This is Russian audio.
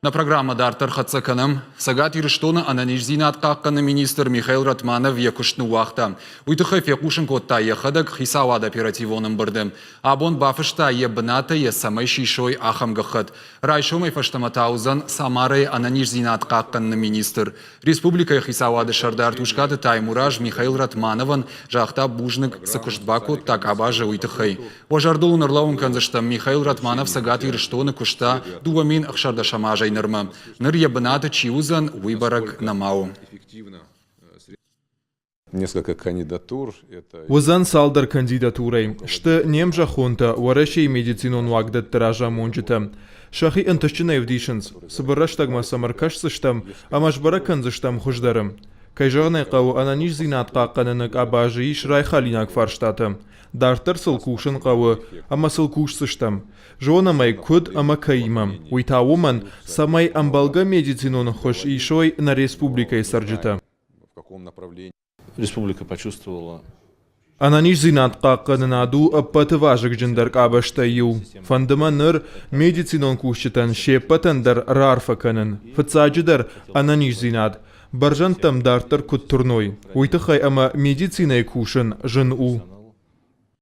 На программа Дартер Хацаканым, Сагат Ирштона Ананижзинат Какканы министр Михаил Ратманов Якушну Вахта. Уйтухев Якушин Котта Яхадак Хисавад оперативоным бардым. Абон Бафышта Ебната Есамай Шишой Ахам Гахат. Райшомай Фаштаматаузан Самары Ананижзинат Какканы министр. Республика Хисавады Шардар Тушкаты Таймураж Михаил Ратманован Жахта Бужник Сакуштбаку так Абажа Уйтухай. Вожардул Нарлаун Канзаштам Михаил Ратманов Сагат Ирштона Кушта Дуамин Ахшарда Шамажа Ныр ебната чиузан выборок на мау. Несколько кандидатур. Узан салдар кандидатурой, что немжа хунта варашей медицинон вагдат таража монжита. Шахи анташчина евдишенс, собираштагма самаркашсыштам, амашбараканзыштам хуждарым. Кайжарнай қау ананиш зинатқа қанынық абажи шрайхалинак фарштатым. Дартар сылкушын қауы, ама сылкушсыштам. Жонамай куд ама каимам. Уйтауыман самай амбалга медицинон хош ишой на республикой сарджита. Республика почувствовала. Ананиш зинатқа қанынаду аппатыважық жындар қабаштайю. Фандаманыр медицинон кушчитан шеппатандар рарфа канын. Фыцаджидар ананиш зинат. Баржантам дартар кут турной. Уйтахай ама медицинай кушын жын у.